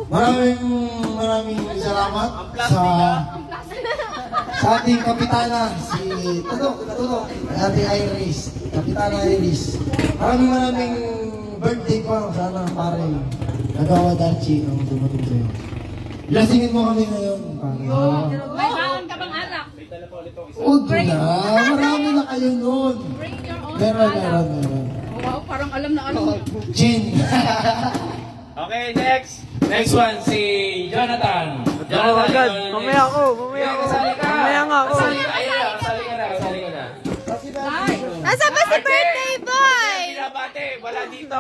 Maraming salamat sa ating kapitana, si Tudok, Ate Iris, Kapitana Iris. Maraming birthday pa. Sana pare, nagawa Darchi nung dumating sa'yo. Lasingin mo kami ngayon, pare. May baon ka bang anak? Huwag na, marami na kayo nun. Bring your own Meron. Wow, parang alam na ano. Gin. Okay, next one, si Jonathan. agad. Mamaya ako. Kasali ka. Mamaya nga ako. Kasali ka na. Nasa ba si birthday boy? Binabate, wala dito.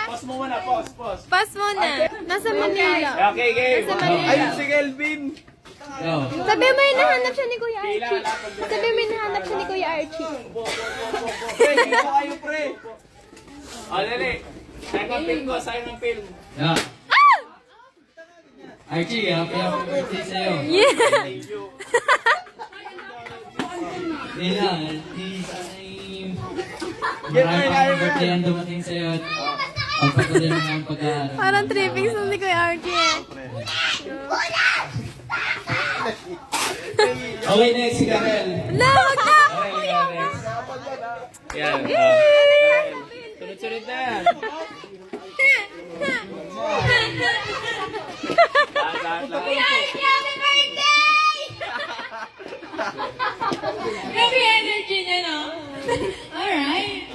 Pause mo muna, pause. Pass mo na. Nasa Manila. Okay, game. Nasa Manila. Ayun si Kelvin. Sabi mo hinahanap siya ni Kuya Archie. Sabi mo hinahanap siya ni Kuya Archie. Pre, dito kayo, pre. O, dali. Sayang ang film. Yeah. Archie, happy birthday sa'yo. Yeah. Hindi lang, marami pang birthday ang dumating sa'yo at pagpatuloy mo ang pag-aaral. Parang tripping sa ni Kuya Archie. Okay, next, si Karel. No, wag na! Okay, next. Yan. Sunod-sunod na yan. Kuya Archie, happy birthday! Happy energy niya, no? Alright.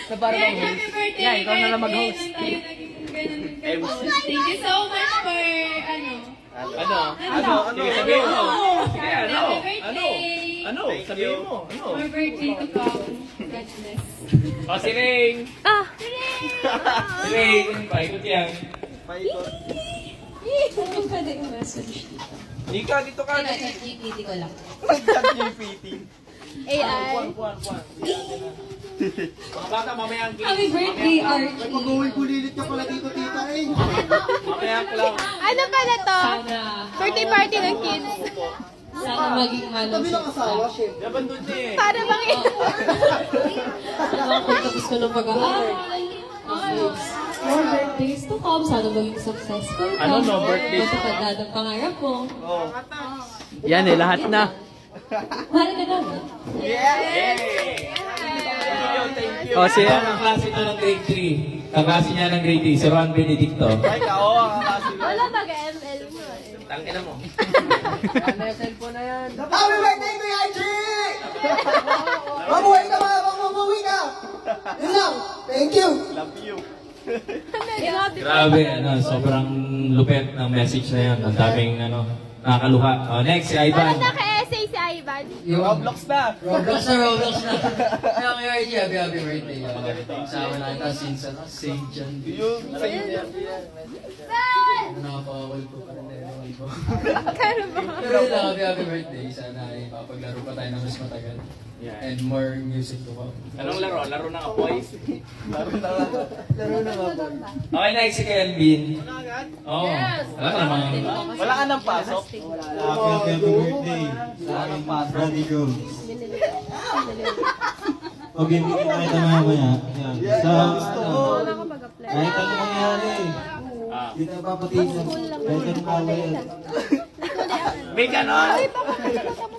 Happy birthday! Yeah, ikaw na lang mag-host. Tayo naging ganun. Thank you so much for, Sige, sabihin mo. Sige, Happy birthday! Sabihin mo. For birthday to come. God bless. O, si Ring. Ah! Si Ring. Paikot yan. Ano ka na yung message? Ika, dito ka. GPT ko lang. Nag-chat-GPT. AI. Baka mamaya ang Happy birthday, Archie. Mag-uwi-bulilit ka pala dito, tita eh. Mamaya ang clown. Ano pala to? Birthday party ng kids. Sana maging halos Sabi ng asawa, chef. Laban doon niya eh. Para bang kung tapos ko ng pag-aaral. More birthdays to come. Sana maging successful ka. Ano, no birthdays? Matupad ang pangarap mo. Yan eh, lahat na. Mahal ka naman. Thank you. O, siya. Ang klase ito ng grade 3. Kaklase niya ng grade 3, si Ron Benedicto. Ay, oo, ang kasi. wala taga-ML mo eh. Tangina mo. Happy birthday, Kuya Archie! Mabuhay ka mga mabuhay ka! Yun lang, thank you! Love you. Grabe, sobrang lupet ng message na yan. Ang daming, nakakaluha. Next, si Parang Ivan. naka-essay si Ivan. Roblox na. Roblox na. Kaya kay Archie, happy birthday. Sama na kita since St. John. Yung sa inyo. Nakapakawal ko pa rin ko. Kano ba? Pero yun lang, happy birthday. Sana ipapaglaro pa tayo ng mas matagal. And more music to come. Anong laro? Laro ng apoy? Laro na nga. Okay, next si Kelvin. Oo. Wala ka naman. Wala ka nang pasok. Happy birthday Wala nang pasok. Brady Girls. Okay, hindi kita kita mamaya. Yan. Sa, Wala ka mag-apply. kahit ano mangyari, hindi tayo papatisan. Kahit anong away. May ganon!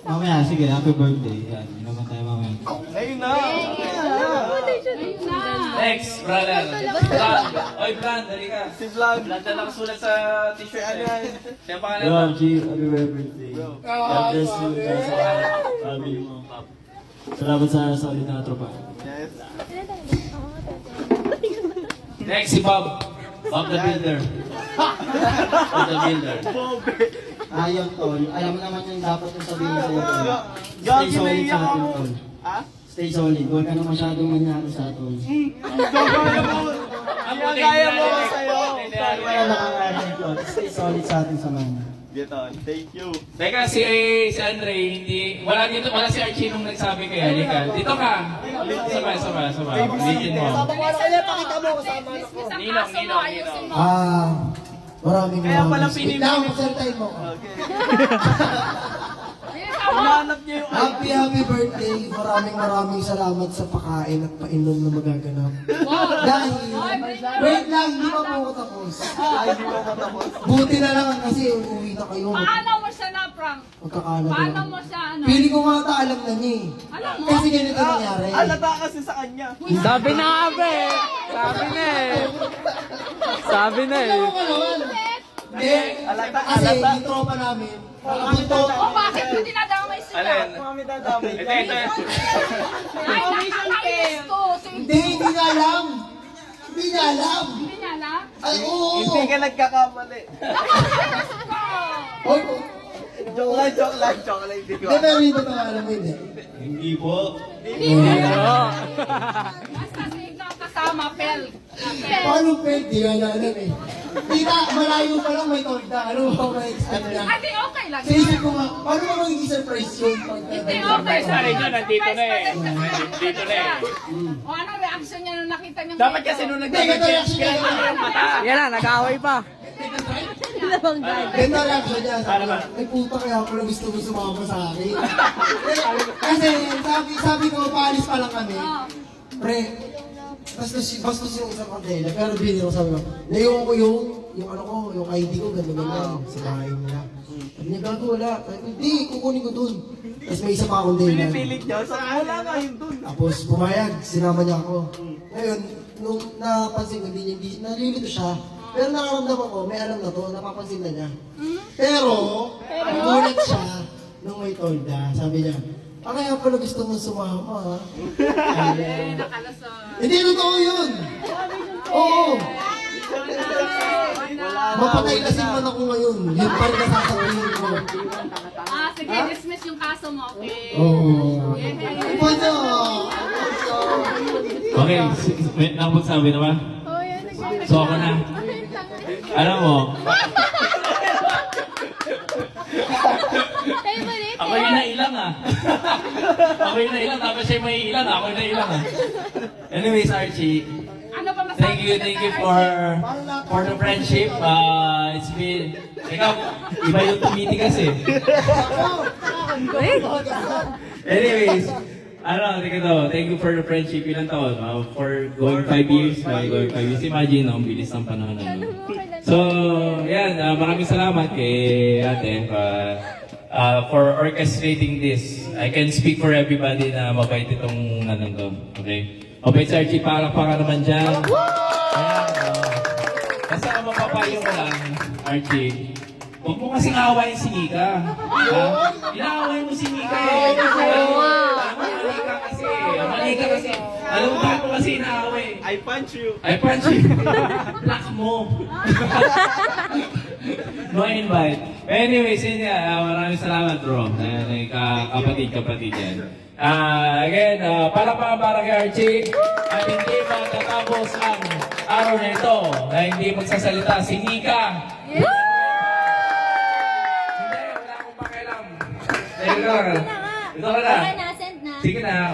Mamaya, sige, happy birthday. Yan, yun naman tayo mamaya. Ngayon na. Next, brother. Bran. Oy, Bran, dali ka. Si Vlog. Lahat na nakasulat sa t-shirt Ano niya. yan? Siya ang pangalan Yo, mo. Archie, happy birthday. God bless you. Family mo. Salamat sa solid na tropa. Yes. Next, si Bob. Bob the Builder. Bob the Builder. Ayaw, tol. Alam mo naman yung dapat yung sabihin sa'yo, tol. Stay Gagi na solid iyak sa atin, ako. tol. Ha? Stay solid. Huwag ka na masyadong manyari sa tol. Gagaya mo. Gagaya mo sa'yo. Wala nakakasin, tol. Stay solid sa ating samahan. Geton, thank you. Teka, si Andre, hindi, wala si Archie nung nagsabi kay Halika. Dito ka. Sama. Ulitin mo. Ninong. Maraming Kaya pala Wait pinili- lang, pagsaltayin mo. Okay. Hinahanap niya yung Happy birthday. Maraming salamat sa pakain at painom na magaganap. Dahil, wait lang, hindi pa po ako tapos. hindi mo matapos. Buti na lang kasi uuwi na kayo. Paano mo siya na-prank? Magkakalat Paano lang. mo siya ano? Pili ko nga ata alam na niya eh. Alam mo? Kasi ganito nangyari. Alata kasi sa kanya. Sabi na nga ba eh. Sabi na eh. Sabi na eh. Ano ka naman? Hindi. Alata, Kasi alata. yung tropa namin, nakabunto. O bakit mo dinadamay sila? Alin? Mami dadamay. Ito, ito. Ay, nakakainis to. Hindi niya alam. Hindi niya alam. Hindi niya alam? Ay, oo. Hindi ka nagkakamali. Oy, Joke lang, joke lang, joke lang. Hindi ko hindi, pero hindi ba ito alam mo yun eh? Hindi po. Basta sa ikaw kasama, Pel. Paano pwede? Di wala alam eh. Tita, malayo pa lang may torda. Ano ba may expect niya? Ate, okay lang. Sa isip ko nga, paano ba magiging surprise yun? Hindi, okay. Sa rin yun, nandito na eh. Nandito na eh. O anong reaction niya nung nakita niya? Dapat kasi nung nag-reaction ka yung mata. Yan na, nag-away pa. Ganda reaction niya. Sabi niya, ay puta kaya pala gusto mo sumama sa akin. Kasi sabi ko, paalis pa lang kami. Pre, bastos yung isang kandela. Pero biniro sabi ko, naiwan ko yung ano ko, yung ID ko, ganda-ganda. Sa bahay nila. Sabi niya, gago wala. Sabi ko, hindi, kukunin ko dun. Tapos may isa pa akong kandela. Pinipilit niya. So, wala nga yun dun. Tapos pumayag, sinama niya ako. Ngayon, nung napansin ko, hindi nalilito siya. Pero nakaramdaman ko, may alam na to, napapansin na niya. Pero, nagulat siya nung may tolda. Sabi niya, kaya pala gusto mong sumama, ha? Hindi, totoo yun! Oo! Mapatay lasing man ako ngayon. Yun pa rin nasasabihin ko. Ah, sige, dismiss yung kaso mo, okay? Oo. Paano? Okay, wait, nakapagsabi na ba? So ako na. Alam mo, ako yung nailang ah. Ako yung nailang, tapos siya may ilang, ako yung nailang ah. Anyways, Archie, Ano ba masabi thank you for the friendship. It's been, ikaw, iba yung tumitigas eh. Anyways, thank you for the friendship. Ilang taon? For going 5 years. Going 5 years. Imagine, ang bilis ng panahon. So, yan. Maraming salamat kay ate for orchestrating this. I can speak for everybody na mabait itong anong to. Okay? Mabait si Archie, palakpakan naman dyan. Ayan. Basta ang mapapayo ko lang, Archie, huwag mo kasing aawayin si Nika. Ha? Inaaway mo si Nika eh. Mali ka kasi. Mali ka kasi. Alam mo bakit mo kasi inaaway? I punch you. I punch you. Block mo. No invite. Anyways, yun nga. Maraming salamat, bro. Kapatid yan. Again, para kay Archie, at hindi matatapos ang araw na ito na hindi magsasalita si Nika. Hindi, wala akong pakialam. Ito ka na. Send na. Sige na.